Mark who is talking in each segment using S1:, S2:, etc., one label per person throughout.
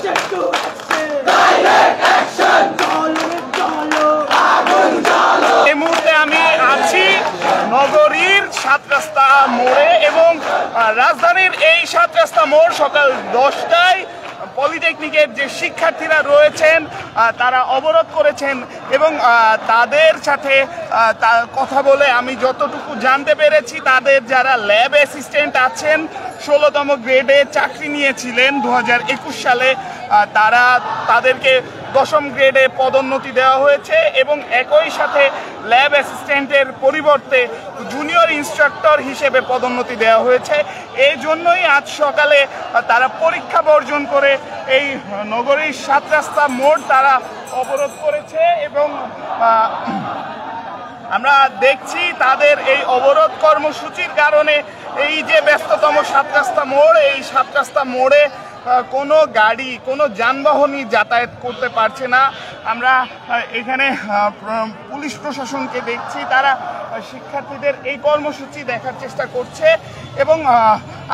S1: এই মুহূর্তে আমি আছি নগরীর ৭ রাস্তা মোড়ে এবং রাজধানীর এই ৭ রাস্তা মোড় সকাল 10টায় পলিটেকনিকের যে শিক্ষার্থীরা রয়েছেন তারা অবরোধ করেছেন এবং তাদের সাথে কথা বলে আমি যতটুকু জানতে পেরেছি তাদের যারা ল্যাব অ্যাসিস্ট্যান্ট আছেন ১৬তম গ্রেডে চাকরি নিয়েছিলেন ২০২১ সালে তাদেরকে ১০ম গ্রেডে পদোন্নতি দেওয়া হয়েছে এবং একই সাথে ল্যাব অ্যাসিস্ট্যান্টের পরিবর্তে জুনিয়র ইনস্ট্রাক্টর হিসেবে পদোন্নতি দেওয়া হয়েছে। এই জন্যই আজ সকালে তারা পরীক্ষা বর্জন করে এই নগরীর ৭ রাস্তা মোড় তারা অবরোধ করেছে এবং আমরা দেখছি তাদের এই অবরোধ কর্মসূচির কারণে এই যে ব্যস্ততম ৭ রাস্তা মোড়, এই ৭ রাস্তা মোড়ে কোনো গাড়ি কোনো যানবাহনই যাতায়াত করতে পারছে না। আমরা এখানে পুলিশ প্রশাসনকে দেখছি, তারা শিক্ষার্থীদের এই কর্মসূচি দেখার চেষ্টা করছে এবং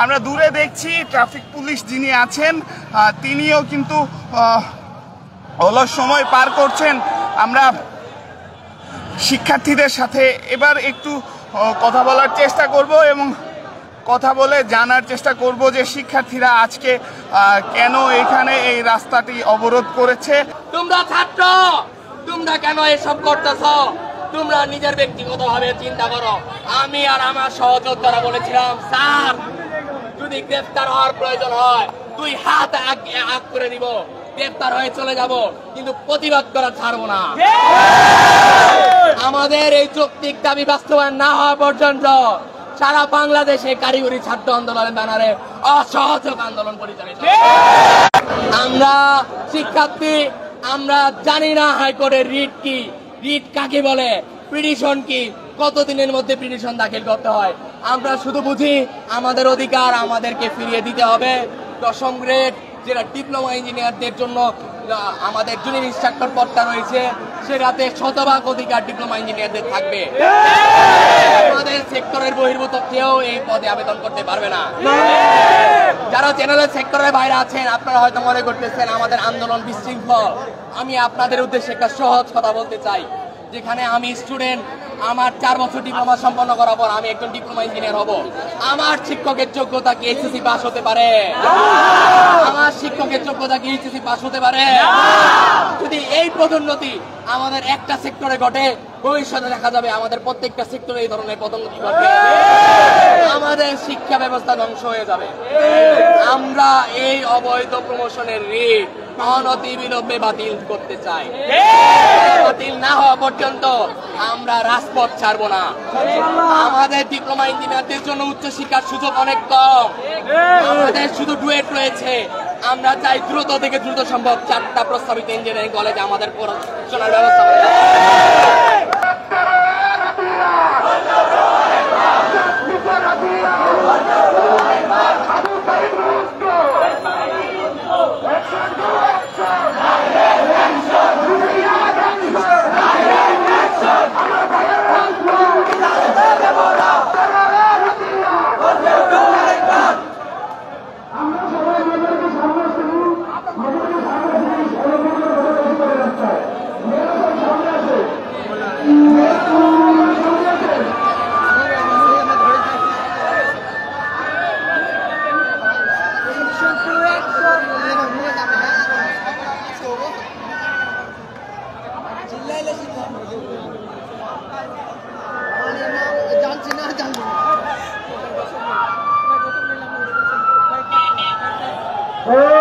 S1: আমরা দূরে দেখছি ট্রাফিক পুলিশ যিনি আছেন তিনিও কিন্তু অলস সময় পার করছেন। আমরা শিক্ষার্থীদের সাথে এবার একটু কথা বলার চেষ্টা করব এবং কথা বলে জানার চেষ্টা করব যে শিক্ষার্থীরা আজকে কেন এখানে এই রাস্তাটি অবরোধ করেছে।
S2: তোমরা ছাত্র, তোমরা কেন এসব করতেছ? তোমরা নিজের ব্যক্তিগতভাবে চিন্তা করো। আমি আর আমার সহযোদ্ধারা বলেছিলাম, স্যার যদি গ্রেফতার হওয়ার প্রয়োজন হয় 2 হাত আগ করে দিব, গ্রেফতার হয়ে চলে যাব, কিন্তু প্রতিবাদ করা ছাড়বো না। আমাদের এই যৌক্তিক দাবি বাস্তবায়ন না হওয়া পর্যন্ত সারা বাংলাদেশে কারিগরি ছাত্র আন্দোলনের ব্যানারে অসহযোগ আন্দোলন পরিচালিত। আমরা শিক্ষার্থী, আমরা জানি না হাইকোর্টের রিট কি, রিট কাকে বলে, পিটিশন কি, কতদিনের মধ্যে পিটিশন দাখিল করতে হয়। আমরা শুধু বুঝি আমাদের অধিকার আমাদেরকে ফিরিয়ে দিতে হবে। 10ম গ্রেড যেটা ডিপ্লোমা ইঞ্জিনিয়ারদের জন্য আমাদের জুনিয়র ইনস্ট্রাক্টর পদটা রয়েছে, সেটাতে শতভাগ অধিকার ডিপ্লোমা ইঞ্জিনিয়ারদের থাকবে। আমাদের সেক্টরের বহির্ভূত কেউ এই পদে আবেদন করতে পারবে না। যারা জেনারেল সেক্টরের বাইরে আছেন আপনারা হয়তো মনে করতেছেন আমাদের আন্দোলন বিশৃঙ্খল। আমি আপনাদের উদ্দেশ্যে একটা সহজ কথা বলতে চাই। যেখানে আমি স্টুডেন্ট, আমার 4 বছর ডিপ্লোমা সম্পন্ন করার পর আমি একজন ডিপ্লোমা ইঞ্জিনিয়ার হব। আমার শিক্ষকের যোগ্যতা কি এইচএসসি পাস হতে পারে? আমার শিক্ষকের যোগ্যতা কি এইচএসসি পাস হতে পারে? যদি এই পদোন্নতি আমাদের একটা সেক্টরে ঘটে, ভবিষ্যতে দেখা যাবে আমাদের প্রত্যেকটা সেক্টরে এই ধরনের পদোন্নতি ঘটবে, আমাদের শিক্ষা ব্যবস্থা ধ্বংস হয়ে যাবে। আমরা এই অবৈধ প্রমোশনের রিট অনতিবিলম্বে বাতিল করতে চাই। বাতিল না হওয়া পর্যন্ত আমরা রাজপথ ছাড়বো না। আমাদের ডিপ্লোমা ইঞ্জিনিয়ারদের জন্য উচ্চশিক্ষার সুযোগ অনেক কম, আমাদের শুধু ডুয়েট রয়েছে। আমরা চাই দ্রুত থেকে দ্রুত সম্ভব 4টা প্রস্তাবিত ইঞ্জিনিয়ারিং কলেজে আমাদের পড়াশোনার ব্যবস্থা হবে।
S3: Oh,